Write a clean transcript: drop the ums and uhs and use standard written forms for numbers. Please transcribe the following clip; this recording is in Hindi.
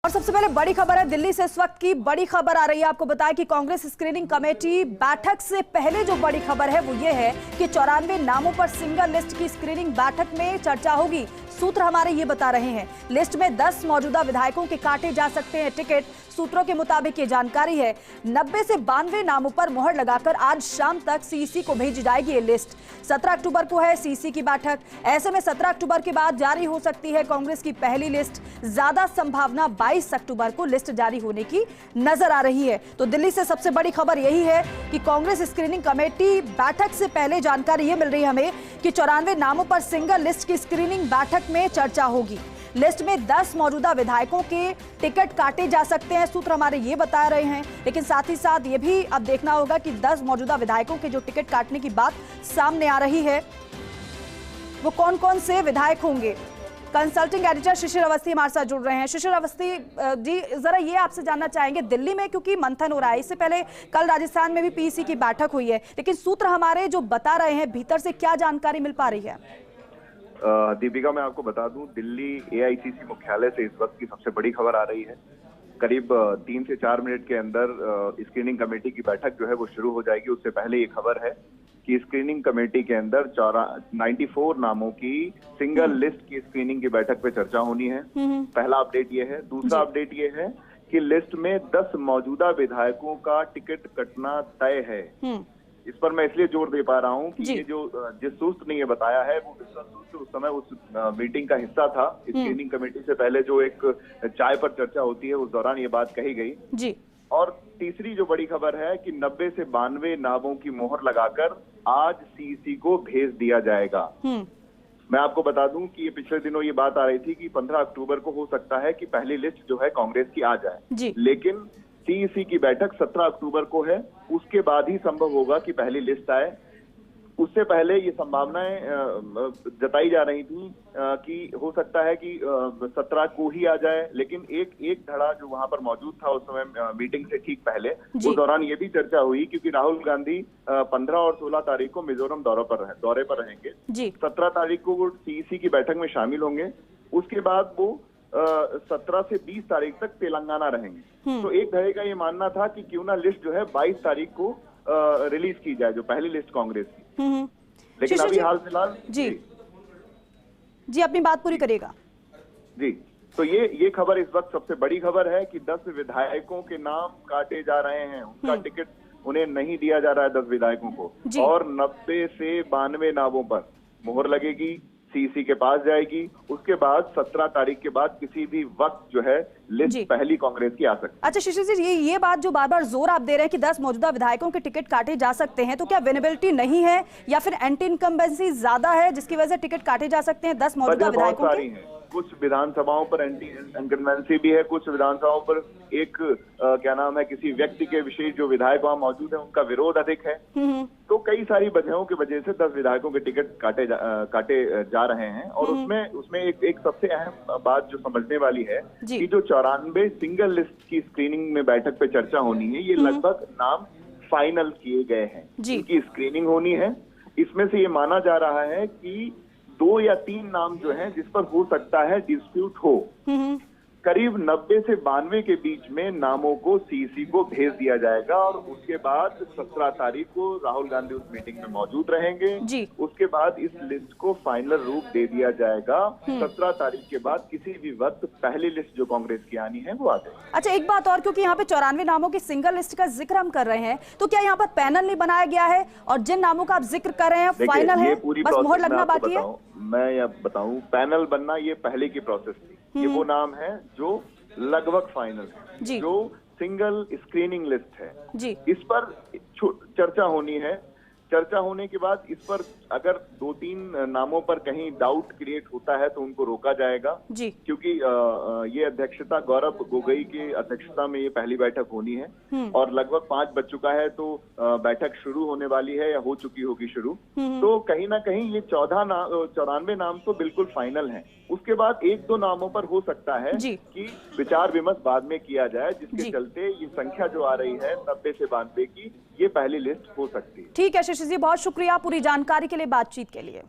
और सबसे पहले बड़ी खबर है दिल्ली से। इस वक्त की बड़ी खबर आ रही है, आपको बताएं कि कांग्रेस स्क्रीनिंग कमेटी बैठक से पहले जो बड़ी खबर है वो ये है कि 94 नामों पर सिंगल लिस्ट की स्क्रीनिंग बैठक में चर्चा होगी। सूत्र हमारे ये बता रहे हैं लिस्ट में 10 मौजूदा विधायकों के काटे जा सकते हैं टिकट। सूत्रों के मुताबिक ये जानकारी है 90 से 92 नामों पर मुहर लगाकर आज शाम तक सीईसी को भेजी जाएगी ये लिस्ट। 17 अक्टूबर को है सीईसी की बैठक। ऐसे में 17 अक्टूबर के बाद जारी हो सकती है कांग्रेस की पहली लिस्ट। ज्यादा संभावना 22 अक्टूबर को लिस्ट जारी होने की नजर आ रही है। तो दिल्ली से सबसे बड़ी खबर यही है कि कांग्रेस स्क्रीनिंग कमेटी बैठक से पहले जानकारी ये मिल रही है हमें कि 94 नामों पर सिंगल लिस्ट की स्क्रीनिंग बैठक में चर्चा होगी। लिस्ट में 10 मौजूदा विधायकों के टिकट काटे जा सकते हैं, सूत्र हमारे ये बता रहे हैं। लेकिन साथ ही साथ ये भी अब देखना होगा कि 10 मौजूदा विधायकों के जो टिकट काटने की बात सामने आ रही है वो कौन कौन से विधायक होंगे। कंसल्टिंग एडिटर शिशिर अवस्थी हमारे साथ जुड़ रहे हैं। शिशिर अवस्थी जी, जरा ये आपसे जानना चाहेंगे, दिल्ली में क्योंकि मंथन हो रहा है, इससे पहले कल राजस्थान में भी पीसी की बैठक हुई है, लेकिन सूत्र हमारे जो बता रहे हैं भीतर से क्या जानकारी मिल पा रही है? दीपिका, मैं आपको बता दूं, दिल्ली एआईसीसी मुख्यालय से इस वक्त की सबसे बड़ी खबर आ रही है। करीब 3 से 4 मिनट के अंदर स्क्रीनिंग कमेटी की बैठक जो है वो शुरू हो जाएगी। उससे पहले ये खबर है कि स्क्रीनिंग कमेटी के अंदर 94 नामों की सिंगल लिस्ट की स्क्रीनिंग की बैठक पे चर्चा होनी है। पहला अपडेट ये है। दूसरा अपडेट ये है कि लिस्ट में 10 मौजूदा विधायकों का टिकट कटना तय है। इस पर मैं इसलिए जोर दे पा रहा हूं कि ये जो जिस सूत्र ने ये बताया है वो सूत्र उस समय उस मीटिंग का हिस्सा था। स्क्रीनिंग कमेटी से पहले जो एक चाय पर चर्चा होती है उस दौरान ये बात कही गई जी। और तीसरी जो बड़ी खबर है कि 90 से 92 नामों की मोहर लगाकर आज सीईसी को भेज दिया जाएगा। मैं आपको बता दूं कि ये पिछले दिनों ये बात आ रही थी कि 15 अक्टूबर को हो सकता है कि पहली लिस्ट जो है कांग्रेस की आ जाए, लेकिन सीईसी की बैठक 17 अक्टूबर को है। उसके बाद ही संभव होगा कि पहली लिस्ट आए। उससे पहले ये संभावनाएं जताई जा रही थी कि हो सकता है कि 17 को ही आ जाए, लेकिन एक धड़ा जो वहां पर मौजूद था उस समय मीटिंग से ठीक पहले, उस दौरान ये भी चर्चा हुई क्योंकि राहुल गांधी 15 और 16 तारीख को मिजोरम दौरे पर रहेंगे। 17 तारीख को वो सीईसी की बैठक में शामिल होंगे। उसके बाद वो 17 से 20 तारीख तक तेलंगाना रहेंगे। तो एक धड़े का ये मानना था कि क्यों ना लिस्ट जो है 22 तारीख को रिलीज की जाए, जो पहली लिस्ट कांग्रेस की। लेकिन अभी हाल फिलहाल जी अपनी बात पूरी करिएगा जी। तो ये खबर इस वक्त सबसे बड़ी खबर है कि 10 विधायकों के नाम काटे जा रहे हैं। उनका टिकट उन्हें नहीं दिया जा रहा है 10 विधायकों को, और 90 से 92 नामों पर मोहर लगेगी, सीईसी के पास जाएगी। उसके बाद 17 तारीख के बाद किसी भी वक्त जो है लिस्ट पहली कांग्रेस की आ सकती है। अच्छा शिशिर जी, ये बात जो बार बार जोर आप दे रहे हैं कि 10 मौजूदा विधायकों के टिकट काटे जा सकते हैं, तो क्या विनेबिलिटी नहीं है या फिर एंटी इनकम्बेंसी ज्यादा है जिसकी वजह से टिकट काटे जा सकते हैं 10 मौजूदा विधायकों के? कुछ विधानसभाओं पर एंटी इनकम्बेंसी भी है, कुछ विधानसभाओं पर एक क्या नाम है किसी व्यक्ति के विशेष जो विधायक वहां मौजूद है उनका विरोध अधिक है। तो कई सारी वजहों की वजह से 10 विधायकों के टिकट काटे जा रहे हैं। और उसमें एक सबसे अहम बात जो समझने वाली है कि जो 94 सिंगल लिस्ट की स्क्रीनिंग में बैठक पे चर्चा होनी है, ये लगभग नाम फाइनल किए गए हैं, इनकी स्क्रीनिंग होनी है। इसमें से ये माना जा रहा है कि 2 या 3 नाम जो हैं जिस पर हो सकता है डिस्प्यूट हो। करीब 90 से 92 के बीच में नामों को सीईसी को भेज दिया जाएगा और उसके बाद 17 तारीख को राहुल गांधी उस मीटिंग में मौजूद रहेंगे। उसके बाद इस लिस्ट को फाइनल रूप दे दिया जाएगा। 17 तारीख के बाद किसी भी वक्त पहली लिस्ट जो कांग्रेस की आनी है वो आ जाएगी। अच्छा, एक बात और, क्योंकि यहाँ पे 94 नामों की सिंगल लिस्ट का जिक्र हम कर रहे हैं, तो क्या यहाँ पर पैनल नहीं बनाया गया है और जिन नामों का आप जिक्र कर रहे हैं फाइनल है, बस मोहर लगना बाकी है? मैं यह बताऊं, पैनल बनना ये पहले की प्रोसेस थी। ये वो नाम है जो लगभग फाइनल है, जो सिंगल स्क्रीनिंग लिस्ट है। इस पर चर्चा होनी है। चर्चा होने के बाद इस पर अगर 2-3 नामों पर कहीं डाउट क्रिएट होता है तो उनको रोका जाएगा, क्योंकि ये अध्यक्षता गौरव गोगोई की अध्यक्षता में ये पहली बैठक होनी है और लगभग 5 बज चुका है, तो बैठक शुरू होने वाली है या हो चुकी होगी शुरू। तो कहीं ना कहीं ये 94 नाम तो बिल्कुल फाइनल हैं। उसके बाद 1-2 नामों पर हो सकता है कि विचार विमर्श बाद में किया जाए, जिसके चलते ये संख्या जो आ रही है 90 से 92 की, ये पहली लिस्ट हो सकती है। ठीक है शिशिर जी, बहुत शुक्रिया पूरी जानकारी के लिए, बातचीत के लिए।